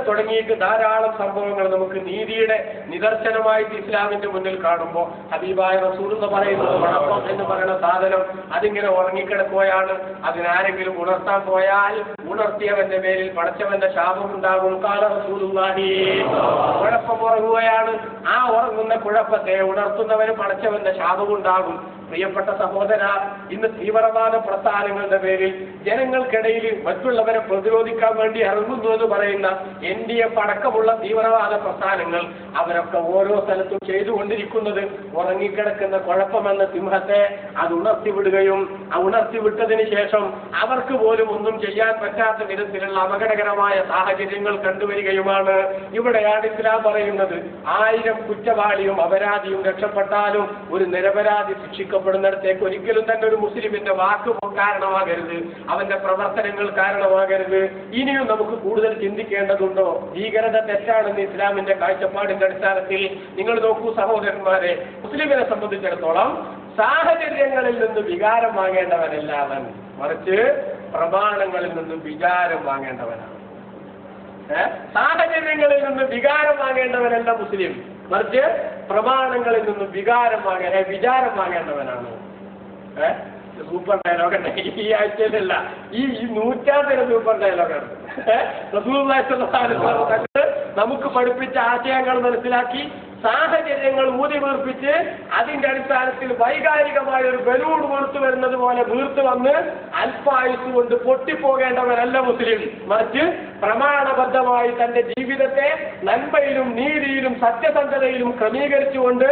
തുടങ്ങിയിട്ട് ധാരാളം സംഭവങ്ങൾ നമുക്ക് നീതിയുടെ നിദർശനമായിട്ട് ഇസ്ലാമിന്റെ മുന്നിൽ കാണുമ്പോൾ ഹബീബായ റസൂൽ എന്ന് പറയുന്നത് കുഴപ്പം എന്ന് പറയുന്ന സാധനം അതിങ്ങനെ ഉറങ്ങിക്കിടക്കുകയാണ്. അതിനാരെങ്കിലും ഉണർത്താൻ പോയാൽ ഉണർത്തിയവന്റെ പേരിൽ പടച്ചവന്റെ ശാപം ഉണ്ടാകും. കാല റസൂലുള്ളാഹി, കുഴപ്പം ഉറങ്ങുകയാണ്. ആ ഉറങ്ങുന്ന കുഴപ്പത്തെ ഉണർത്തുന്നവന് പടച്ചവന്റെ ശാപം ഉണ്ടാകും. പ്രിയപ്പെട്ട സഹോദര, ഇന്ന് തീവ്രവാദ പ്രസ്ഥാനങ്ങളുടെ പേരിൽ ജനങ്ങൾക്കിടയിൽ മറ്റുള്ളവരെ പ്രതിരോധിക്കാൻ വേണ്ടി ഇറങ്ങുന്നു എന്ന് പറയുന്ന NDF അടക്കമുള്ള തീവ്രവാദ പ്രസ്ഥാനങ്ങൾ അവരൊക്കെ ഓരോ സ്ഥലത്തും ചെയ്തുകൊണ്ടിരിക്കുന്നത് ഉറങ്ങിക്കിടക്കുന്ന കുഴപ്പമെന്ന സിംഹത്തെ അത് ഉണർത്തിവിടുകയും ആ ഉണർത്തിവിട്ടതിന് ശേഷം അവർക്ക് പോലും ഒന്നും ചെയ്യാൻ പറ്റാത്ത വിധത്തിലുള്ള അപകടകരമായ സാഹചര്യങ്ങൾ കണ്ടുവരികയുമാണ്. ഇവിടെയാണ് ഇസ്ലാം പറയുന്നത് 1000 കുറ്റവാളിയും അപരാധിയും രക്ഷപ്പെട്ടാലും ഒരു നിരപരാധി ശിക്ഷിക്കപ്പെടുന്നിടത്തേക്ക് ഒരിക്കലും തന്നെ ഒരു മുസ്ലിമിന്റെ വാക്ക് കാരണമാകരുത്, അവന്റെ പ്രവർത്തനങ്ങൾ കാരണമാകരുത്. ഇനിയും നമുക്ക് കൂടുതൽ ചിന്തിക്കേണ്ടതുണ്ടോ? ഭീകരത തെറ്റാണെന്ന് ഇസ്ലാമിന്റെ കാഴ്ചപ്പാടിന്റെ അടിസ്ഥാനത്തിൽ നിങ്ങൾ നോക്കൂ സഹോദരന്മാരെ, മുസ്ലിമിനെ സംബന്ധിച്ചിടത്തോളം സാഹചര്യങ്ങളിൽ നിന്ന് വികാരം വാങ്ങേണ്ടവനല്ല അവൻ, മറിച്ച് പ്രമാണങ്ങളിൽ നിന്നും വികാരം വാങ്ങേണ്ടവനാണ്. സാഹചര്യങ്ങളിൽ നിന്ന് വികാരം വാങ്ങേണ്ടവനല്ല മുസ്ലിം, മറിച്ച് പ്രമാണങ്ങളിൽ നിന്നും വിചാരം വാങ്ങേണ്ടവനാണ്. സൂപ്പർ ഡയലോഗാണ് ഈ ആഴ്ചയിലല്ല, ഈ നൂറ്റാണ്ടിലെ സൂപ്പർ ഡയലോഗാണ്. നമുക്ക് പഠിപ്പിച്ച ആശയങ്ങൾ മനസ്സിലാക്കി സാഹചര്യങ്ങൾ ഊതി വീർപ്പിച്ച് അതിന്റെ അടിസ്ഥാനത്തിൽ വൈകാരികമായ ഒരു ബലൂൺ വീർത്തു വരുന്നത് പോലെ വീർത്തു വന്ന് അല്പായുസ് കൊണ്ട് പൊട്ടിപ്പോകേണ്ടവരല്ല മുസ്ലിം, മറിച്ച് പ്രമാണബദ്ധമായി തന്റെ ജീവിതത്തെ നന്മയിലും നീതിയിലും സത്യസന്ധതയിലും ക്രമീകരിച്ചുകൊണ്ട്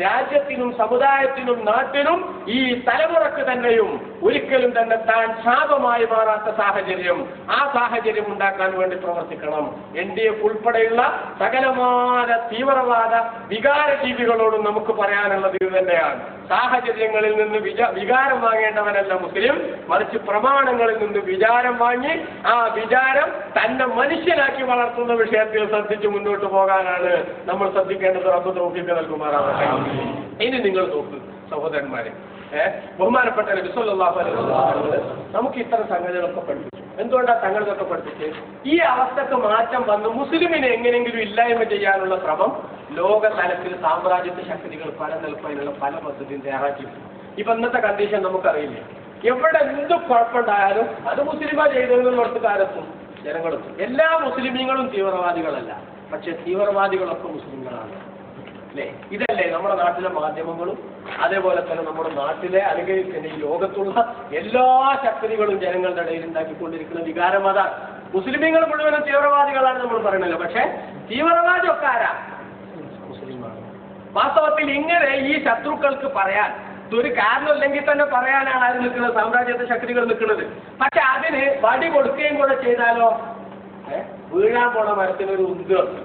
രാജ്യത്തിനും സമുദായത്തിനും നാട്ടിനും ഈ തലമുറക്ക് തന്നെയും ഒരിക്കലും തന്നെ താൻ ശാപമായി മാറാത്ത സാഹചര്യം, ആ സാഹചര്യം ഉണ്ടാക്കാൻ വേണ്ടി പ്രവർത്തിക്കണം. NDF ഉൾപ്പെടെയുള്ള സകലമായ തീവ്രവാദ വികാരജീവികളോടും നമുക്ക് പറയാനുള്ളത് ഇത് തന്നെയാണ്. സാഹചര്യങ്ങളിൽ നിന്ന് വികാരം വാങ്ങേണ്ടവനല്ല മുസ്ലിം, മറിച്ച് പ്രമാണങ്ങളിൽ നിന്ന് വിചാരം വാങ്ങി ആ വിചാരം തന്നെ മനുഷ്യനാക്കി വളർത്തുന്ന വിഷയത്തിൽ ശ്രദ്ധിച്ച് മുന്നോട്ട് പോകാനാണ് നമ്മൾ ശ്രദ്ധിക്കേണ്ടത്. റബ്ബ് തൗഫീഖ് നൽകുമാറാവട്ടെ. ഇനി നിങ്ങൾ നോക്ക് സഹോദരന്മാരെ, ബഹുമാനപ്പെട്ട നബി സല്ലല്ലാഹു അലൈഹി വസല്ലം നമുക്ക് ഇത്തരം സംഗതികളൊക്കെ പഠിപ്പിച്ചു. എന്തുകൊണ്ടാണ് തങ്ങളിതൊക്കെ പഠിപ്പിച്ച്? ഈ അവസ്ഥക്ക് മാറ്റം വന്ന് മുസ്ലിമിനെ എങ്ങനെയെങ്കിലും ഇല്ലായ്മ ചെയ്യാനുള്ള ശ്രമം ലോക തലത്തിൽ സാമ്രാജ്യത്വ ശക്തികൾ പല നിലപ്പതിനുള്ള പല പദ്ധതിയും തയ്യാറാക്കിയിട്ടുണ്ട്. ഇപ്പൊ ഇന്നത്തെ കണ്ടീഷൻ നമുക്കറിയില്ല. എവിടെ എന്ത് കുഴപ്പമുണ്ടായാലും അത് മുസ്ലിമാ ചെയ്തതെന്നുള്ളടത്ത് കാലത്തും ജനങ്ങളെത്തും. എല്ലാ മുസ്ലിമീങ്ങളും തീവ്രവാദികളല്ല, പക്ഷെ തീവ്രവാദികളൊക്കെ മുസ്ലിങ്ങളാണ്. അല്ലേ? ഇതല്ലേ നമ്മുടെ നാട്ടിലെ മാധ്യമങ്ങളും അതേപോലെ തന്നെ നമ്മുടെ നാട്ടിലെ അല്ലെങ്കിൽ തന്നെ ഈ ലോകത്തുള്ള എല്ലാ ശക്തികളും ജനങ്ങളുടെ ഇടയിൽ ഉണ്ടാക്കിക്കൊണ്ടിരിക്കുന്ന വികാരം അതാണ്. മുസ്ലിമീങ്ങൾ മുഴുവനും തീവ്രവാദികളാണ് നമ്മൾ പറയണല്ലോ, പക്ഷെ തീവ്രവാദി ഒക്കെ ആരാ? മുസ്ലിമാണ്. വാസ്തവത്തിൽ ഇങ്ങനെ ഈ ശത്രുക്കൾക്ക് പറയാൻ ഒരു കാരണമില്ലെങ്കിൽ തന്നെ പറയാനാണ് ആര് നിൽക്കുന്നത്? സാമ്രാജ്യത്വ ശക്തികൾ നിൽക്കുന്നത്. പക്ഷെ അതിന് വടി കൊടുക്കുകയും കൂടെ ചെയ്താലോ വീഴാൻ പോണ മരത്തിനൊരു ഉദ്യോഗം,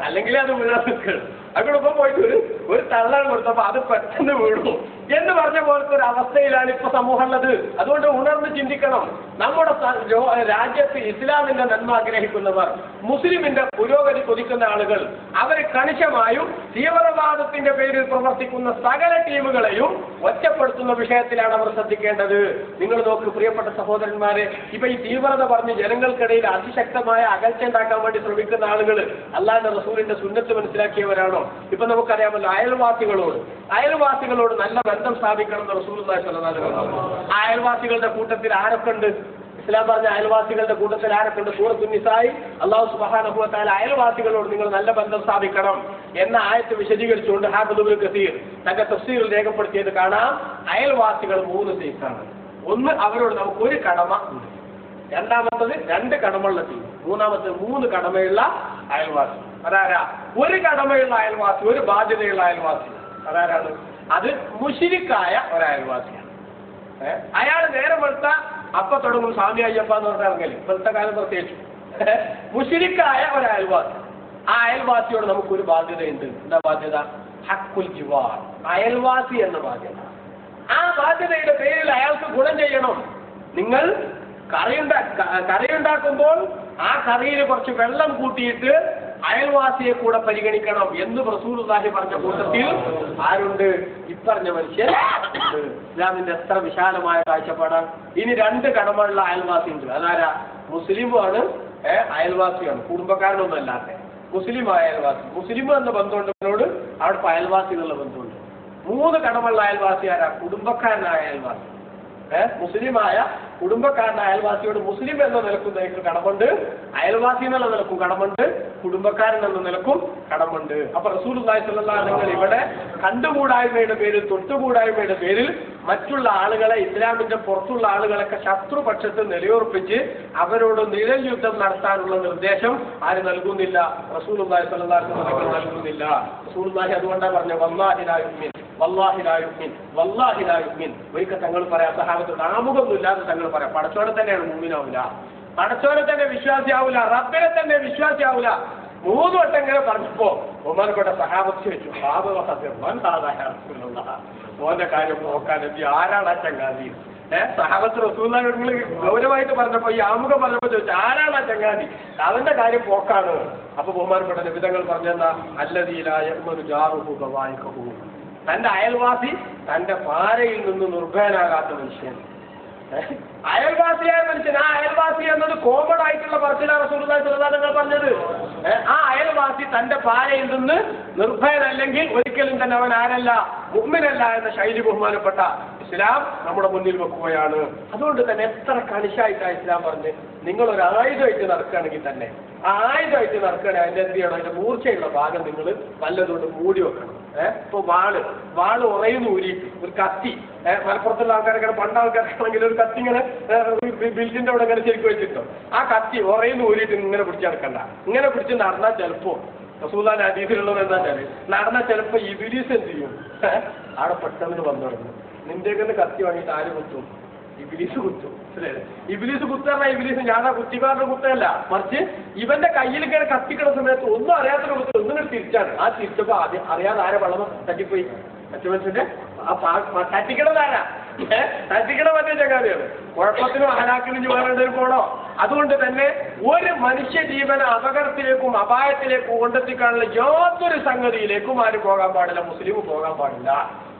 അല്ലെങ്കിൽ അത് വീഴാൻ നിൽക്കണം. അതോടൊപ്പം പോയിട്ട് ഒരു തള്ളാൻ കൊടുത്തപ്പോ അത് പെട്ടെന്ന് വീഴും എന്ന് പറഞ്ഞ പോലത്തെ ഒരു അവസ്ഥയിലാണ് ഇപ്പൊ സമൂഹം ഉള്ളത്. അതുകൊണ്ട് ഉണർന്ന് ചിന്തിക്കണം. നമ്മുടെ രാജ്യത്ത് ഇസ്ലാമിന്റെ നന്മ ആഗ്രഹിക്കുന്നവർ, മുസ്ലിമിന്റെ പുരോഗതി കൊതിക്കുന്ന ആളുകൾ, അവർ കണിശമായും തീവ്രവാദത്തിന്റെ പേരിൽ പ്രവർത്തിക്കുന്ന സകല ടീമുകളെയും ഒറ്റപ്പെടുത്തുന്ന വിഷയത്തിലാണ് അവർ ശ്രദ്ധിക്കേണ്ടത്. നിങ്ങൾ നോക്ക് പ്രിയപ്പെട്ട സഹോദരന്മാരെ, ഇപ്പൊ ഈ തീവ്രത പറഞ്ഞ് ജനങ്ങൾക്കിടയിൽ അതിശക്തമായ അകൽച്ച ഉണ്ടാക്കാൻ വേണ്ടി ശ്രമിക്കുന്ന ആളുകൾ അല്ലാഹുവിന്റെ റസൂലിന്റെ സുന്നത്ത് മനസ്സിലാക്കിയവരാണോ? ഇപ്പൊ നമുക്കറിയാമല്ലോ, അയൽവാസികളോട് നല്ല ബന്ധം സ്ഥാപിക്കണം എന്ന് റസൂലുള്ളാഹി സ്വല്ലല്ലാഹു അലൈഹി വസല്ലം. അയൽവാസികളുടെ കൂട്ടത്തിൽ ആരൊക്കെ ഉണ്ട്? ഇസ്ലാം പറഞ്ഞ അയൽവാസികളുടെ കൂട്ടത്തിൽ ആരൊക്കെ ഉണ്ട്? സൂറത്തുൻ നിസായിൽ അല്ലാഹു സുബ്ഹാനഹു വ തആല അയൽവാസികളോട് നിങ്ങൾ നല്ല ബന്ധം സ്ഥാപിക്കണം എന്ന ആയത്ത് വിശദീകരിച്ചുകൊണ്ട് ഹാഫിദ് ഇബ്നു കസീർ തന്റെ തഫ്സീറിൽ രേഖപ്പെടുത്തിയത് കാണാം. അയൽവാസികൾ 3 സൈസാണ്. ഒന്ന്, അവരോട് നമുക്ക് ഒരു കടമ ഉണ്ട്. രണ്ടാമത്തത് 2 കടമയുള്ള ടീം. മൂന്നാമത്തത് 3 കടമയുള്ള അയൽവാസി. അതാരാ? ഒരു കടമയുള്ള അയൽവാസി, ഒരു ബാധ്യതയുള്ള അയൽവാസി. അതാരാണ്? അത് മുശ്രിക്കായ ഒരു അയൽവാസിയാണ്. അയാൾ നേരെ വെളുത്ത അപ്പൊ തുടങ്ങും സ്വാമി അയ്യപ്പ എന്ന് പറഞ്ഞ ഇറങ്ങല്. ഇപ്പോഴത്തെ കാലം പ്രത്യേകിച്ചു മുശ്രിക്കായ ഒരു അയൽവാസി. ആ അയൽവാസിയോട് നമുക്കൊരു ബാധ്യതയുണ്ട്. എന്താ ബാധ്യത? ഹഖുൽ ജിവാർ, അയൽവാസി എന്ന ബാധ്യത. ആ ബാധ്യതയുടെ പേരിൽ അയാൾക്ക് ഗുണം ചെയ്യണം. നിങ്ങൾ കറിയുണ്ടാക്കുമ്പോൾ ആ കറിയിൽ കുറച്ച് വെള്ളം കൂട്ടിയിട്ട് അയൽവാസിയെ കൂടെ പരിഗണിക്കണം എന്ന് റസൂലുള്ളാഹി പറഞ്ഞ കൂട്ടത്തിൽ ആരുണ്ട്? ഇപ്പറഞ്ഞ മനുഷ്യൻ. ഇസ്ലാമിന്റെ എത്ര വിശാലമായ കാഴ്ചപ്പാടാണ്. ഇനി 2 കടമയുള്ള അയൽവാസി ഉണ്ട്. അതാരാ? മുസ്ലിമുമാണ്, അയൽവാസിയാണ്, കുടുംബക്കാരനൊന്നും അല്ലാത്ത മുസ്ലിമായ അയൽവാസി. മുസ്ലിം എന്ന ബന്ധമുണ്ടവനോട് അവിടെ അയൽവാസി എന്നുള്ള ബന്ധമുണ്ട്. 3 കടമുള്ള അയൽവാസി ആരാ? കുടുംബക്കാരനായ അയൽവാസി. മുസ്ലിമായ കുടുംബക്കാരന്റെ അയൽവാസിയോട് മുസ്ലിം എന്ന നിലക്കും നിനക്ക് കടമുണ്ട്, അയൽവാസി എന്നുള്ള നിലക്കും കടമുണ്ട്, കുടുംബക്കാരൻ എന്ന നിലക്കും കടമുണ്ട്. അപ്പൊ റസൂലുള്ളാഹി സ്വല്ലല്ലാഹു അലൈഹി വസല്ലം ഇവിടെ കണ്ടുകൂടായ്മയുടെ പേരിൽ, തൊട്ടുകൂടായ്മയുടെ പേരിൽ മറ്റുള്ള ആളുകളെ, ഇസ്ലാമിന്റെ പുറത്തുള്ള ആളുകളൊക്കെ ശത്രുപക്ഷത്ത് നിലയുറപ്പിച്ച് അവരോട് നിഴൽ യുദ്ധം നടത്താനുള്ള നിർദ്ദേശം ആര് നൽകുന്നില്ല? റസൂലുള്ളാഹി സ്വല്ലല്ലാഹു അലൈഹി വസല്ലം നൽകുന്നില്ല. റസൂലുള്ളാഹി അതുകൊണ്ടാണ് പറഞ്ഞ വല്ലാഹി ലാ യുഅ്മിൻ, വല്ലാഹി ലാ യുഅ്മിൻ, വല്ലാഹി ലാ യുഅ്മിൻ. ഒരിക്കൽ തങ്ങൾ പറയാം, സഹാബത്ത് ആമുഖമൊന്നും ഇല്ലാതെ തങ്ങൾ പറയാം, പടച്ചോനെ തന്നെയാണ് മുഅ്മിനാവൂല, പടച്ചോനെ തന്നെ വിശ്വാസിയാവൂല, റബ്ബിനെ തന്നെ വിശ്വാസിയാവൂല. 3 വട്ടം ഇങ്ങനെ പറഞ്ഞപ്പോ ബഹുമാനപ്പെട്ട സഹാബത്ത് ചോദിച്ചു, ഓന്റെ കാര്യം നോക്കാൻ എത്തി ആരാണ് ചങ്ങാതി? സഹാബത്ത് റസൂലുള്ളാഹിയോട് നിങ്ങൾ ഗൗരവമായിട്ട് പറഞ്ഞപ്പോ, ഈ ആമുഖം പറഞ്ഞപ്പോ ചോദിച്ചു ആരാണ് ചങ്ങാതി? അവന്റെ കാര്യം പോക്കാണ്. അപ്പൊ ബഹുമാനപ്പെട്ട നബിതങ്ങൾ പറഞ്ഞെന്നാ അല്ലദീലായ ജാറുഹു ബവായിഖഹു, തന്റെ അയൽവാസി തന്റെ പാരയിൽ നിന്ന് നിർഭയനാകാത്ത മനുഷ്യൻ. അയൽവാസിയായ മനുഷ്യൻ, ആ അയൽവാസി എന്നത് കോമൺ ആയിട്ടുള്ള പറച്ചിലാണ് റസൂലുള്ളാഹി സ്വല്ലല്ലാഹു അലൈഹി വസല്ലം പറഞ്ഞത്. ആ അയൽവാസി തന്റെ പാരയിൽ നിന്ന് നിർഭയനല്ലെങ്കിൽ ഒരിക്കലും തന്നെ അവൻ ആരല്ല? മുഅ്മിനല്ല എന്ന ശൈലി ബഹുമാനപ്പെട്ട ഇസ്ലാം നമ്മുടെ മുന്നിൽ വെക്കുകയാണ്. അതുകൊണ്ട് തന്നെ എത്ര കണിശായിട്ടാണ് ഇസ്ലാം പറഞ്ഞ്, നിങ്ങളൊരു ആയുധമായിട്ട് നടക്കുകയാണെങ്കിൽ തന്നെ, ആ ആയുധമായിട്ട് നടക്കുകയാണെങ്കിൽ അതിന്റെ എന്ത് ചെയ്യണം? അതിന്റെ മൂർച്ചയുള്ള ഭാഗം നിങ്ങൾ നല്ലതുകൊണ്ട് മൂടി വെക്കണം. ഇപ്പൊ വാള് ഉറയുന്ന ഊരിയിട്ട് ഒരു കത്തി, മലപ്പുറത്തുള്ള ആൾക്കാരൊക്കെ പണ്ട് ആൾക്കാർക്കാണെങ്കിൽ ഒരു കത്തി ഇങ്ങനെ ബിൽഡിന്റെ അവിടെ ഇങ്ങനെ ശരിക്കും വെച്ചിട്ടോ, ആ കത്തി ഉറയുന്ന ഊരിയിട്ട് ഇങ്ങനെ പിടിച്ച് നടക്കണ്ട. ഇങ്ങനെ പിടിച്ച് നടന്നാൽ ചിലപ്പോ റസൂലുള്ളാഹിന്റെ ഹദീസിലുള്ളത് എന്താ വെച്ചാല്, നടന്നാൽ ചിലപ്പോ ഇബ്ലീസ് എന്ത് ചെയ്യും? അവിടെ പെട്ടെന്ന് വന്നു തുടങ്ങും. നിന്റെയൊക്കെ കത്തി വാങ്ങിയിട്ട് ആര് കുത്തും? ഇബ്ലീസ് കുത്തും. ഇബ്ലീസ് കുത്തറ, ഇബ്ലീസ് ഞാനാ കുത്തിക്കാരുടെ കുത്തല്ല, മറിച്ച് ഇവന്റെ കയ്യിൽ ഇങ്ങനെ കത്തിക്കുന്ന സമയത്ത് ഒന്നും അറിയാത്തൊരു കുത്ത് ഒന്നും തിരിച്ചാണ്. ആ തിരിച്ചപ്പോ ആദ്യം അറിയാതെ ആരെ വെള്ളം തട്ടിപ്പോയി? മറ്റു മനുഷ്യന്റെ തട്ടിക്കണതാരാ? തട്ടിക്കണ മറ്റേ ചങ്ങാതിയാണ്. കുഴപ്പത്തിനും ഹലാക്കിനും വേറെന്തെങ്കിലും പോണോ? അതുകൊണ്ട് തന്നെ ഒരു മനുഷ്യജീവന അപകടത്തിലേക്കും അപായത്തിലേക്കും കൊണ്ടെത്തിക്കാനുള്ള യാതൊരു സംഗതിയിലേക്കും ആരും പോകാൻ പാടില്ല, മുസ്ലിം പോകാൻ പാടില്ല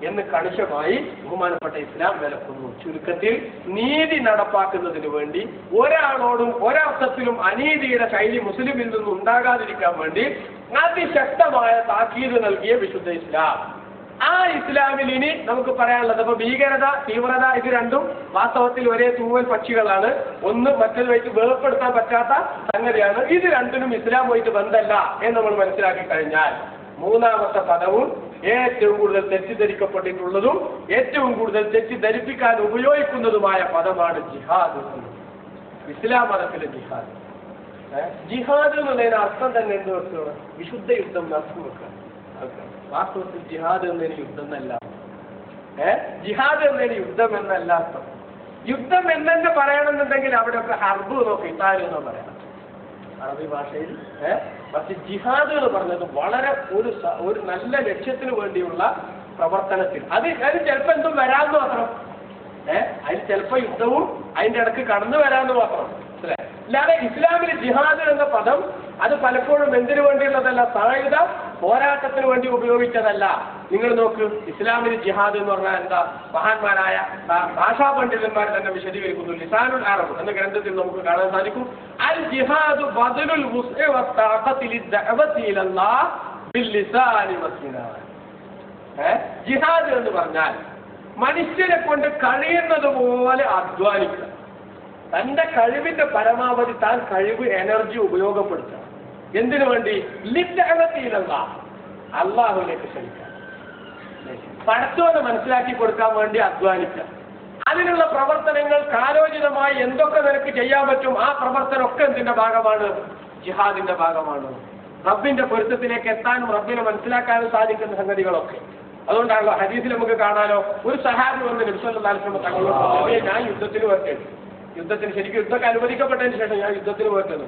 എന്ന് കണിശമായി ബഹുമാനപ്പെട്ട ഇസ്ലാം വിലക്കുന്നു. ചുരുക്കത്തിൽ നീതി നടപ്പാക്കുന്നതിന് വേണ്ടി ഒരാളോടും ഒരർത്ഥത്തിലും അനീതിയുടെ ശൈലി മുസ്ലിമിൽ നിന്നും ഉണ്ടാകാതിരിക്കാൻ വേണ്ടി അതിശക്തമായ താക്കീത് നൽകിയ വിശുദ്ധ ഇസ്ലാം. ആ ഇസ്ലാമിൽ ഇനി നമുക്ക് പറയാനുള്ളത്, അപ്പൊ ഭീകരത, തീവ്രത, ഇത് രണ്ടും വാസ്തവത്തിൽ ഒരേ തൂവൽ പക്ഷികളാണ്. ഒന്ന് മറ്റൊരുമായിട്ട് വേർപ്പെടുത്താൻ പറ്റാത്ത സംഗതിയാണ്. ഇത് രണ്ടിനും ഇസ്ലാമുമായിട്ട് ബന്ധമല്ല എന്ന് നമ്മൾ മനസ്സിലാക്കി കഴിഞ്ഞാൽ, 3ാമത്തെ പദവും ഏറ്റവും കൂടുതൽ തെറ്റിദ്ധരിക്കപ്പെട്ടിട്ടുള്ളതും ഏറ്റവും കൂടുതൽ തെറ്റിദ്ധരിപ്പിക്കാൻ ഉപയോഗിക്കുന്നതുമായ പദമാണ് ജിഹാദ്. ഇസ്ലാം മതത്തിലെ ജിഹാദ്. ജിഹാദ് എന്നുള്ളതിന് അർത്ഥം തന്നെ എന്ത് വെക്കണം? വിശുദ്ധ യുദ്ധം നടത്തി വെക്കുക. വാസ്തവത്തിൽ ജിഹാദ് എന്നതിന് യുദ്ധം എന്നല്ല, ജിഹാദ് എന്നതിന് യുദ്ധം എന്നല്ല അർത്ഥം. യുദ്ധം എന്നെ പറയണമെന്നുണ്ടെങ്കിൽ അവിടെയൊക്കെ ഹർബ് എന്നോ ഖിതാൽ എന്നോ പറയണം അറബി ഭാഷയിൽ. പക്ഷെ ജിഹാദ് എന്ന് പറഞ്ഞത് വളരെ ഒരു നല്ല ലക്ഷ്യത്തിന് വേണ്ടിയുള്ള പ്രവർത്തനത്തിൽ, അതിന് ചിലപ്പോൾ എന്തും വരാമെന്ന് മാത്രം, അതിന് ചിലപ്പോൾ യുദ്ധവും അതിന്റെ ഇടക്ക് കടന്നു വരാമെന്ന് മാത്രം. അല്ലാതെ ഇസ്ലാമിൽ ജിഹാദ് എന്ന പദം അത് പലപ്പോഴും എന്തിനു വേണ്ടിയുള്ളതല്ല, സായുധ പോരാട്ടത്തിന് വേണ്ടി ഉപയോഗിച്ചതല്ല. നിങ്ങൾ നോക്ക്, ഇസ്ലാമിൽ ജിഹാദ് എന്ന് പറഞ്ഞാൽ എന്താ? മഹാന്മാരായ ഭാഷാ പണ്ഡിതന്മാർ തന്നെ വിശദീകരിക്കുന്നു. ലിസാനുൽ അറബ് എന്ന ഗ്രന്ഥത്തിൽ നമുക്ക് കാണാൻ സാധിക്കും, അൽ ജിഹാദു ബദലുൽ വുസ്ഇ വത്താഖത്തി ലിദ്ദഅവതി ഇലല്ലാഹ് ബില്ലിസാനി വസ്സിനാൻ. ജിഹാദ് എന്ന് പറഞ്ഞാൽ മനുഷ്യനെ കൊണ്ട് കഴിയുന്നത് പോലെ അധ്വാനിക്കുക, തന്റെ കഴിവിന്റെ പരമാവധി താൻ കഴിവ് എനർജി ഉപയോഗപ്പെടുത്തുക. എന്തിനു വേണ്ടി? ലിദ്ദഅവതി ഇലല്ലാഹ്, അല്ലാഹുവിലേക്ക് ക്ഷണിക്കുക, പടച്ചോനെ മനസ്സിലാക്കി കൊടുക്കാൻ വേണ്ടി അധ്വാനിക്കുക. അതിനുള്ള പ്രവർത്തനങ്ങൾ കാലോചിതമായി എന്തൊക്കെ നിനക്ക് ചെയ്യാൻ പറ്റും, ആ പ്രവർത്തനമൊക്കെ എന്തിന്റെ ഭാഗമാണ്? ജിഹാദിന്റെ ഭാഗമാണ്. റബ്ബിന്റെ പൊരുത്തത്തിലേക്ക് എത്താനും റബ്ബിനെ മനസ്സിലാക്കാനും സാധിക്കുന്ന സംഗതികളൊക്കെ. അതുകൊണ്ടാണല്ലോ ഹദീസിൽ നമുക്ക് കാണാനോ, ഒരു സഹാബി വന്ന് നബി സല്ലല്ലാഹു അലൈഹി വസല്ലം തങ്ങളോട് പറഞ്ഞു, ഞാൻ യുദ്ധത്തിന് പോയിട്ടുണ്ട്, യുദ്ധത്തിന് ശരിക്കും യുദ്ധമൊക്കെ അനുവദിക്കപ്പെട്ടതിന് ശേഷം ഞാൻ യുദ്ധത്തിന് പോയിട്ടുണ്ട്.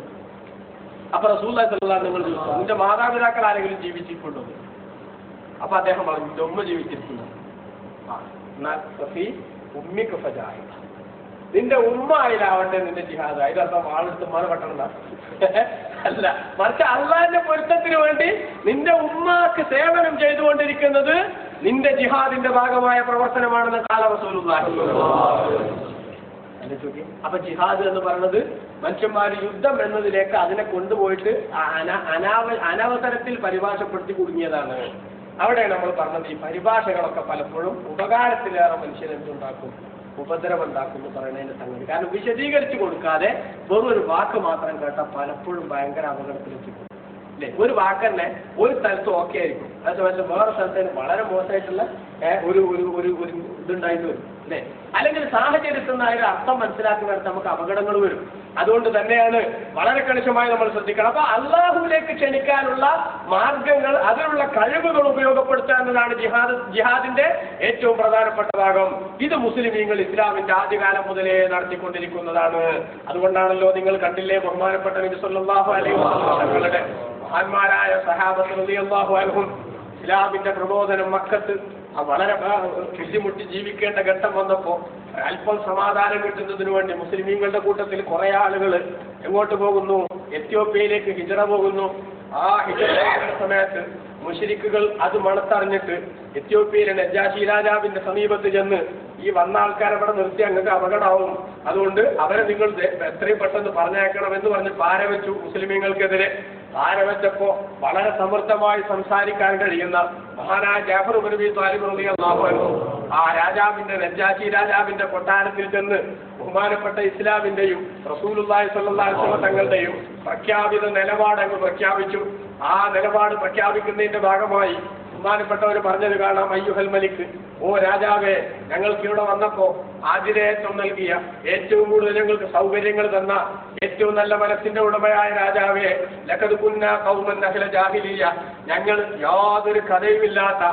അപ്പൊ റസൂലുള്ളാഹി സ്വല്ലല്ലാഹു അലൈഹി വസല്ലം ചോദിച്ചു, നിന്റെ മാതാപിതാക്കൾ ആരെങ്കിലും ജീവിച്ചിട്ടുണ്ടോ? അപ്പൊ അദ്ദേഹം പറഞ്ഞു, നിന്റെ ഉമ്മ ജീവിച്ചിരിക്കുന്നു. നിന്റെ ഉമ്മ ആയിലാവട്ടെ നിന്റെ ജിഹാദ്. അതിനർത്ഥം ആളെടുത്ത് മാറി പട്ടണ അല്ല, മറിച്ച് അള്ളാഹിന്റെ പൊരുത്തത്തിന് വേണ്ടി നിന്റെ ഉമ്മാക്ക് സേവനം ചെയ്തുകൊണ്ടിരിക്കുന്നത് നിന്റെ ജിഹാദിന്റെ ഭാഗമായ പ്രവർത്തനമാണെന്ന് കാല റസൂലുള്ളാഹി. അല്ലെ ചോദ്യം. അപ്പൊ ജിഹാദ് എന്ന് പറയുന്നത് മനുഷ്യന്മാർ യുദ്ധം എന്നതിലേക്ക് അതിനെ കൊണ്ടുപോയിട്ട് അനവസരത്തിൽ പരിഭാഷപ്പെടുത്തി കുടുങ്ങിയതാണ്. അവിടെയാണ് നമ്മൾ പറഞ്ഞത് ഈ പരിഭാഷകളൊക്കെ പലപ്പോഴും ഉപകാരത്തിലേറെ മനുഷ്യനെന്തുണ്ടാക്കും, ഉപദ്രവം ഉണ്ടാക്കും എന്ന് പറയുന്നതിന്റെ സംഗതി. കാരണം വിശദീകരിച്ചു കൊടുക്കാതെ വെറും ഒരു വാക്ക് മാത്രം കേട്ടാൽ പലപ്പോഴും ഭയങ്കര അപകടത്തിലെത്തിക്കും അല്ലെ. ഒരു വാക്ക് തന്നെ ഒരു സ്ഥലത്ത് ഓക്കെ ആയിരിക്കും, അതേസമയത്ത് വേറെ സ്ഥലത്തിന് വളരെ മോശമായിട്ടുള്ള ഒരു ഒരു ഒരു ഒരു ഇതുണ്ടായിട്ട് വരും അല്ലെ. അല്ലെങ്കിൽ സാഹചര്യത്തിൽ നിന്ന് അതിന്റെ അർത്ഥം മനസ്സിലാക്കുന്നിടത്ത് നമുക്ക് അപകടങ്ങൾ വരും. അതുകൊണ്ട് തന്നെയാണ് വളരെ കണിശമായി നമ്മൾ ശ്രദ്ധിക്കണം. അപ്പൊ അള്ളാഹുവിലേക്ക് ക്ഷണിക്കാനുള്ള മാർഗങ്ങൾ, അതിനുള്ള കഴിവുകൾ ഉപയോഗപ്പെടുത്തുക എന്നതാണ് ജിഹാദിന്റെ ഏറ്റവും പ്രധാനപ്പെട്ട ഭാഗം. ഇത് മുസ്ലിമീങ്ങൾ ഇസ്ലാമിന്റെ ആദ്യകാലം മുതലേ നടത്തിക്കൊണ്ടിരിക്കുന്നതാണ്. അതുകൊണ്ടാണല്ലോ നിങ്ങൾ കണ്ടില്ലേ, ബഹുമാനപ്പെട്ട നബി സല്ലല്ലാഹു അലൈഹി വസല്ലം തങ്ങളുടെ മഹാന്മാരായ സഹാബത്ത് റളിയല്ലാഹു അൻഹും ഇസ്ലാമിന്റെ പ്രബോധനം മക്കത്ത് വളരെ ബുദ്ധിമുട്ടി ജീവിക്കേണ്ട ഘട്ടം വന്നപ്പോ അല്പം സമാധാനം കിട്ടുന്നതിന് വേണ്ടി മുസ്ലിമീങ്ങളുടെ കൂട്ടത്തിൽ കുറെ ആളുകൾ എങ്ങോട്ട് പോകുന്നു, എത്യോപ്യയിലേക്ക് ഹിജറ പോകുന്നു. ആ ഹിജറ സമയത്ത് മുശ്രിക്കുകൾ അത് മണത്തറിഞ്ഞിട്ട് എത്യോപ്യയിലെ നജാശി രാജാവിന്റെ സമീപത്ത് ചെന്ന് ഈ വന്ന ആൾക്കാരെ ഇവിടെ നിർത്തി അങ്ങക്ക് അപകടമാവും, അതുകൊണ്ട് അവരെ നിങ്ങൾ എത്രയും പെട്ടെന്ന് പറഞ്ഞേക്കണം എന്ന് പറഞ്ഞ് പാരവെച്ചു. മുസ്ലിമീങ്ങൾക്കെതിരെ പാരവെച്ചപ്പോ വളരെ സമൃദ്ധമായി സംസാരിക്കാൻ കഴിയുന്ന മഹാനായ ജാഫർ ഇബ്നു അബീ ത്വാലിബ് റളിയല്ലാഹു അൻഹു ആ രാജാവിന്റെ നജാശി രാജാവിന്റെ കൊട്ടാരത്തിൽ ചെന്ന് ബഹുമാനപ്പെട്ട ഇസ്ലാമിന്റെയും റസൂലുള്ളാഹി സ്വല്ലല്ലാഹു അലൈഹി വസല്ലം തങ്ങളുടെയും പ്രഖ്യാപിത നിലപാടങ്ങ് പ്രഖ്യാപിച്ചു. ആ നിലപാട് പ്രഖ്യാപിക്കുന്നതിന്റെ ഭാഗമായി ബഹുമാനപ്പെട്ടവർ പറഞ്ഞത് കാണാം, അയ്യുഹൽ മലിക്, ഓ രാജാവേ, ഞങ്ങൾക്ക് ഇവിടെ വന്നപ്പോ ആതിഥേയത്വം നൽകിയ, ഏറ്റവും കൂടുതൽ ഞങ്ങൾക്ക് സൗകര്യങ്ങൾ തന്ന ഏറ്റവും നല്ല മനസ്സിന്റെ ഉടമയായ രാജാവേ, ലഖദ് കുന്നാ ഖൗമൻ അഹ്ല ജാഹിലിയ്യ, ഞങ്ങൾ യാതൊരു കഥയുമില്ലാത്ത,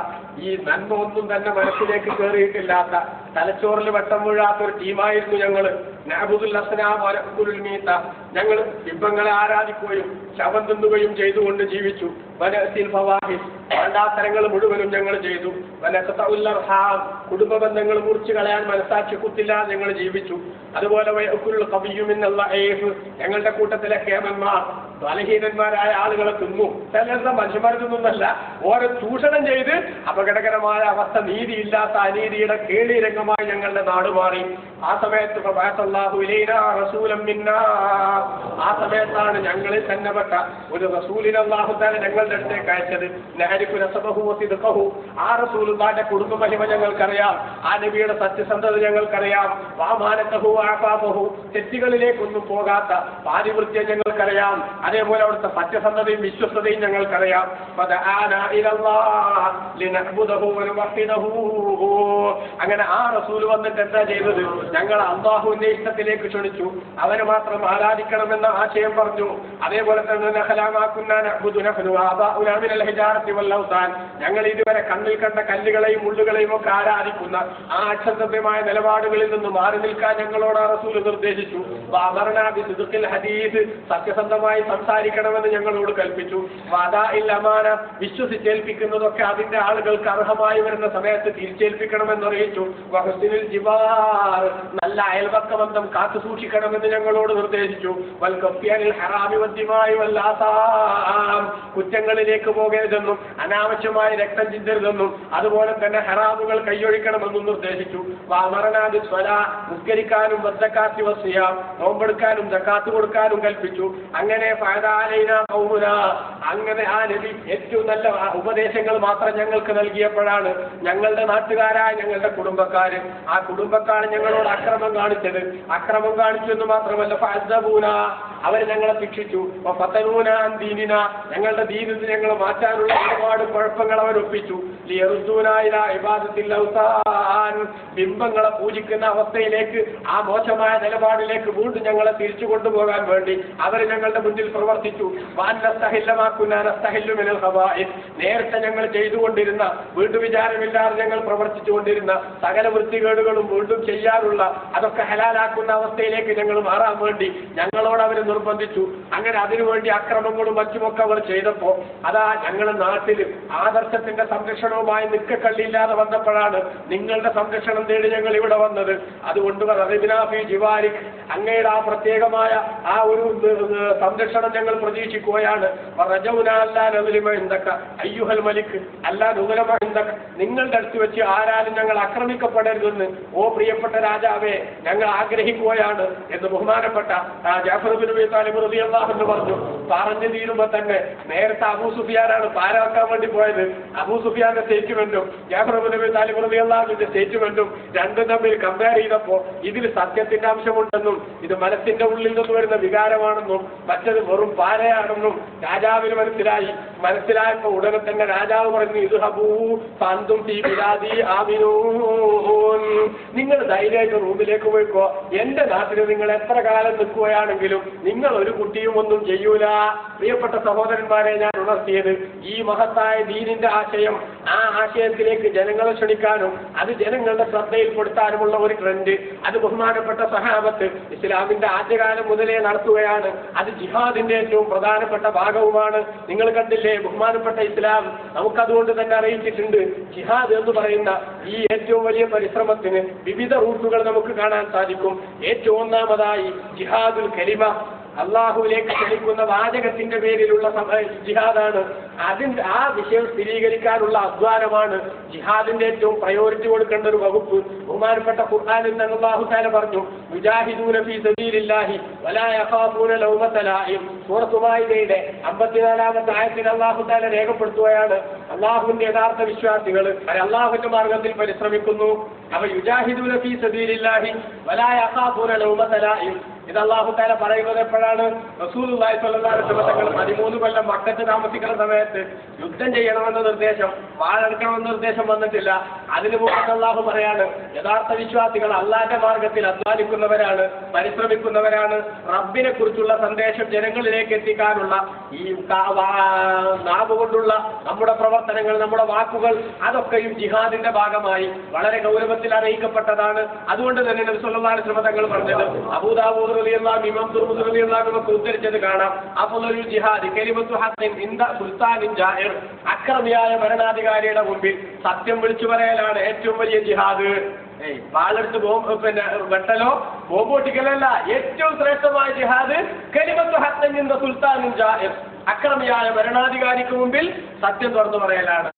ഈ നന്മ ഒന്നും തന്നെ മനസ്സിലേക്ക് കയറിയിട്ടില്ലാത്ത, തലച്ചോറിൽ വട്ടം വീഴാത്തൊരു ടീമായിരുന്നു ഞങ്ങൾ. നഅബുദുൽ അസ്നാം വനഅകുലുൽ മീത, ഞങ്ങൾ ബിംബങ്ങളെ ആരാധിക്കുകയും ശവം തിന്നുകയും ചെയ്തുകൊണ്ട് ജീവിച്ചു. വനഅസിൽ ഫവാഹിഷ്, വേണ്ടാത്തരങ്ങൾ മുഴുവനും ഞങ്ങൾ ചെയ്തു. വനഖതഉൽ അർഹാം, കുടുംബ ബന്ധങ്ങൾ മുറിച്ചു കളയാൻ മനസാക്ഷി കുത്തില്ലാതെ ഞങ്ങൾ ജീവിച്ചു. അതുപോലെ വയഅകുലുൽ ഖബിയ്യു മിനൽ ലഈഫ്, ഞങ്ങളുടെ കൂട്ടത്തിലെ കേമന്മാർ ബലഹീനന്മാരായ ആളുകളെ തിന്നു. ചിലരുടെ മനുഷ്യന്മാർ തിന്നുന്നല്ല, ഓരോ ചൂഷണം ചെയ്ത് അപകടകരമായ അവസ്ഥ, നീതിയില്ലാത്ത അനീതിയുടെ കേളീരംഗമായി ഞങ്ങളുടെ നാട് മാറി. ആ സമയത്ത് ആ സമയത്താണ് ഞങ്ങളിൽ തന്നെ പെട്ട ഒരു റസൂലിനെ അല്ലാഹു തആല ഞങ്ങളുടെ അടുത്തേക്ക് അയച്ചത്. നഅരിഫു നസബഹു വസിദ്ഖഹു, ആ റസൂലുള്ളാഹിന്റെ കുടുംബ മഹിമ ഞങ്ങൾക്കറിയാം, ആ നബിയുടെ സത്യസന്ധത ഞങ്ങൾക്കറിയാം. വഅമാനതഹു വഅഫാഫഹു, തെറ്റുകളിലേക്കൊന്നും പോകാത്ത പാതിവൃത്യം ഞങ്ങൾക്കറിയാം. അതേപോലെ അവിടുത്തെ സത്യസന്ധതയും വിശ്വസ്തതയും ഞങ്ങൾക്കറിയാം. അങ്ങനെ ആ റസൂൽ വന്നിട്ട് എന്താ ചെയ്തത്? ഞങ്ങൾ അല്ലാഹുവിന്റെ ഇഷ്ടത്തിലേക്ക് ക്ഷണിച്ചു, അവനെ മാത്രം ആരാധിക്കണമെന്ന ആശയം പറഞ്ഞു. അതേപോലെ തന്നെ ഞങ്ങൾ ഇതുവരെ കണ്ണിൽ കണ്ട കല്ലുകളെയും മുള്ളുകളെയും ഒക്കെ ആരാധിക്കുന്ന ആ അക്ഷന്തമായ നിലപാടുകളിൽ നിന്ന് മാറി നിൽക്കാൻ ഞങ്ങളോട് ആ റസൂൽ നിർദ്ദേശിച്ചു. ഹദീസ്, സത്യസന്ധമായി സംസാരിക്കണമെന്ന് ഞങ്ങളോട് കൽപ്പിച്ചു. അമാന, വിശ്വസിച്ചേൽപ്പിക്കുന്നതൊക്കെ അതിന്റെ ആളുകൾക്ക് അർഹമായി വരുന്ന സമയത്ത് തിരിച്ചേൽപ്പിക്കണമെന്ന് അറിയിച്ചു. വഹുസ്നുൽ ജിവാർ, നല്ല അയൽപക്ക ബന്ധം കാത്തു സൂക്ഷിക്കണമെന്ന് ഞങ്ങളോട് നിർദ്ദേശിച്ചു. വൽ കഫ്യാനിൽ ഹറാമി വദ്ദിമായി വല്ലാസാം, കുറ്റങ്ങളിലേക്ക് പോകരുതെന്നും അനാവശ്യമായി രക്തം ചിന്തരുതെന്നും അതുപോലെ തന്നെ ഹറാമുകൾ കൈയൊഴിക്കണമെന്നും നിർദ്ദേശിച്ചു. വഅമറനാ ബിസ്സലാ, നിസ്കരിക്കാനും വസ്സകാത്തി വസ്സിയാം, നോമ്പെടുക്കാനും സകാത്ത് കൊടുക്കാനും കൽപ്പിച്ചു. അങ്ങനെ ഫഅദാലൈനാ ഖൗമുനാ, അങ്ങനെ ആ നബി ഏറ്റവും നല്ല ഉപദേശങ്ങൾ മാത്രം ഞങ്ങൾക്ക് നൽകിയപ്പോഴാണ് ഞങ്ങളുടെ നാട്ടുകാരായ ഞങ്ങളുടെ കുടുംബക്കാര്, ആ കുടുംബക്കാർ ഞങ്ങളോട് അക്രമം കാണിച്ചത്. അക്രമം കാണിച്ചു എന്ന് മാത്രമല്ല, ഫഅസ്സബൂന, അവർ ഞങ്ങളെ ശിക്ഷിച്ചു. ഫതനൂന അൻ ദീനിന, ഞങ്ങളുടെ ദീനിൽ നിന്ന് ഞങ്ങളെ മാറ്റാനുള്ള ഒരുപാട് കുഴപ്പങ്ങൾ അവരൊപ്പിച്ചു. ലിയറുദ്ദൂന ഇലാ ഇബാദത്തിൽ ഔസാൻ, ബിംബങ്ങളെ പൂജിക്കുന്ന അവസ്ഥയിലേക്ക്, ആ മോശമായ നിലപാടിലേക്ക് വീണ്ടും ഞങ്ങളെ തിരിച്ചു കൊണ്ടുപോകാൻ വേണ്ടി അവർ ഞങ്ങളുടെ മുന്നിൽ പ്രവർത്തിച്ചു. നേരത്തെ ഞങ്ങൾ ചെയ്തുകൊണ്ടിരുന്ന, വീണ്ടും വിചാരമില്ലാതെ ഞങ്ങൾ പ്രവർത്തിച്ചുകൊണ്ടിരുന്ന സകല വൃത്തികേടുകളും വീണ്ടും ചെയ്യാനുള്ള, അതൊക്കെ ഹലാലാക്കുന്ന അവസ്ഥയിലേക്ക് ഞങ്ങൾ മാറാൻ വേണ്ടി ഞങ്ങളോട് അവർ നിർബന്ധിച്ചു. അങ്ങനെ അതിനുവേണ്ടി അക്രമങ്ങളും മറ്റുമൊക്കെ അവർ ചെയ്തപ്പോ അതാ ഞങ്ങളുടെ നാട്ടിൽ ആദർശത്തിന്റെ സംരക്ഷണവുമായി നിക്കക്കള്ളിയില്ലാതെ വന്നപ്പോഴാണ് നിങ്ങളുടെ സംരക്ഷണം തേടി ഞങ്ങൾ ഇവിടെ വന്നത്. അതുകൊണ്ട് ജിവാരിക്, അങ്ങയുടെ ആ പ്രത്യേകമായ ആ ഒരു സംരക്ഷണം ഞങ്ങൾ പ്രതീക്ഷിക്കുകയാണ്. അയ്യുഹൽ മലിക്, അല്ലാ നുഗലമ, നിങ്ങളുടെ അടുത്ത് വെച്ച് ആരാലും ഞങ്ങൾ ആക്രമിക്കപ്പെടരുതെന്ന് ഓ പ്രിയപ്പെട്ട രാജാവേ ഞങ്ങൾ ആഗ്രഹിക്കുന്നു. ആഗ്രഹിക്കുകയാണ് എന്ന് ബഹുമാനപ്പെട്ട ജഅഫർ ഇബ്നു അബീ താലിബ് റളിയല്ലാഹു അൻഹു പറഞ്ഞു തീരുമ്പോ തന്നെ നേരത്തെ അബൂ സുഫിയാനാണ് പാരാക്കാൻ വേണ്ടി പോയത്. അബൂ സുഫിയാന്റെ സ്റ്റേറ്റ്മെന്റും ജഅഫർ ഇബ്നു അബീ താലിബ് റളിയല്ലാഹു അൻഹുവിന്റെ സ്റ്റേറ്റ്മെന്റും രണ്ടും തമ്മിൽ കമ്പയർ ചെയ്തപ്പോ ഇതിൽ സത്യത്തിന്റെ അംശമുണ്ടെന്നും ഇത് മനസ്സിന്റെ ഉള്ളിൽ നിന്ന് വരുന്ന വികാരമാണെന്നും മറ്റത് വെറും പാരയാണെന്നും രാജാവിന് മനസ്സിലായപ്പോ ഉടനെ തന്നെ രാജാവ് പറഞ്ഞു, ഇദ്ഹബൂ ഫഅൻതും ഫീ ബിലാദി ആമിനൂൻ, നിങ്ങൾ ധൈര്യമായിട്ട് റൂമിലേക്ക് പോയിക്കോ, എന്റെ നാട്ടിൽ നിങ്ങൾ എത്ര കാലം നിൽക്കുകയാണെങ്കിലും നിങ്ങൾ ഒരു കുട്ടിയും ഒന്നും ചെയ്യൂല. പ്രിയപ്പെട്ട സഹോദരന്മാരെ, ഞാൻ ഉണർത്തിയത് ഈ മഹത്തായ ദീനിന്റെ ആശയം, ആ ആശയത്തിലേക്ക് ജനങ്ങളെ ക്ഷണിക്കാനും അത് ജനങ്ങളുടെ ശ്രദ്ധയിൽപ്പെടുത്താനുമുള്ള ഒരു ട്രെൻഡ് അത് ബഹുമാനപ്പെട്ട സഹാബത്ത് ഇസ്ലാമിന്റെ ആദ്യകാലം മുതലേ നടത്തുകയാണ്. അത് ജിഹാദിന്റെ ഏറ്റവും പ്രധാനപ്പെട്ട ഭാഗവുമാണ്. നിങ്ങൾ കണ്ടില്ലേ, ബഹുമാനപ്പെട്ട ഇസ്ലാം നമുക്കതുകൊണ്ട് തന്നെ അറിയിച്ചിട്ടുണ്ട്. ജിഹാദ് എന്ന് പറയുന്ന ഈ ഏറ്റവും വലിയ പരിശ്രമത്തിന് വിവിധ റൂട്ടുകൾ നമുക്ക് കാണാൻ സാധിക്കും. ഏറ്റവും ഒന്നാമതായി ജിഹാദുൽ കലിമ, അള്ളാഹുവിലേക്ക് ക്ഷണിക്കുന്ന വാചകത്തിന്റെ പേരിലുള്ള ജിഹാദാണ്. ആ വിഷയം സ്ഥിരീകരിക്കാനുള്ള അധ്വാനമാണ് ജിഹാദിന്റെ ഏറ്റവും പ്രയോറിറ്റി കൊടുക്കേണ്ട ഒരു വകുപ്പ്. ബഹുമാനപ്പെട്ട ഖുർആനിൽ തന്നെ അല്ലാഹു തആല പറഞ്ഞു, യുജാഹിദൂന ഫീ സബീലില്ലാഹി വലാ യഖാഫൂന ലൗമത ലായിം. സൂറത്തുൽ മാഇദയുടെ 54-ാമത്തെ ആയത്തിൽ അല്ലാഹു തആല രേഖപ്പെടുത്തുകയാണ്, അള്ളാഹുവിന്റെ യഥാർത്ഥ വിശ്വാസികൾ അള്ളാഹുവിന്റെ മാർഗത്തിൽ പരിശ്രമിക്കുന്നു. അവ യുജാഹിദൂന ഫീ സബീലില്ലാഹി വലാ യഖാഫൂന ലൗമത ലായിം. ഇത് അല്ലാഹു തആല പറയുന്നത് എപ്പോഴാണ്? റസൂലുള്ളാഹി സ്വല്ലല്ലാഹു അലൈഹി വസല്ലം തങ്ങൾ 13 കൊല്ലം മക്കത്ത് താമസിക്കുന്ന സമയത്ത് യുദ്ധം ചെയ്യണമെന്ന നിർദ്ദേശം, വാളെടുക്കണമെന്ന നിർദ്ദേശം വന്നിട്ടില്ല. അതിനു മുമ്പ് അല്ലാഹു പറയാണ്, യഥാർത്ഥ വിശ്വാസികൾ അള്ളാന്റെ മാർഗത്തിൽ അധ്വാനിക്കുന്നവരാണ്, പരിശ്രമിക്കുന്നവരാണ്. റബ്ബിനെ കുറിച്ചുള്ള സന്ദേശം ജനങ്ങളിലേക്ക് എത്തിക്കാനുള്ള ഈ നാവ് കൊണ്ടുള്ള നമ്മുടെ പ്രവർത്തനങ്ങൾ, നമ്മുടെ വാക്കുകൾ, അതൊക്കെയും ജിഹാദിന്റെ ഭാഗമായി വളരെ ഗൗരവത്തിൽ അറിയിക്കപ്പെട്ടതാണ്. അതുകൊണ്ട് തന്നെ നബി സല്ലല്ലാഹു അലൈഹി വസല്ലം തങ്ങൾ പറഞ്ഞത് അബൂദാവൂദ് റളിയല്ലാഹു ഇമാം തുർമുദി റളിയല്ലാഹു അൻഹു ഉദ്ധരിച്ചത് കാണാം. അഫ്ളലുൽ ജിഹാദ് കലിമത്തു ഹഖിൻ ഇൻദ സുൽത്താനിൻ ജാഇർ. അക്രമിയായ ഭരണാധികാരിയുടെ മുമ്പിൽ സത്യം വിളിച്ചു പറയലാണ് ഏറ്റവും വലിയ ജിഹാദ്. വാളെടുത്ത് വെട്ടലോ ബോംബ് പൊട്ടിക്കലല്ല. ഏറ്റവും ശ്രേഷ്ഠമായ ജിഹാദ് കലിമത്തു ഹഖിൻ ഇൻദ സുൽത്താനിൻ ജാഇർ. അക്രമിയായ ഭരണാധികാരിക്ക് മുമ്പിൽ സത്യം തുറന്നു പറയലാണ്.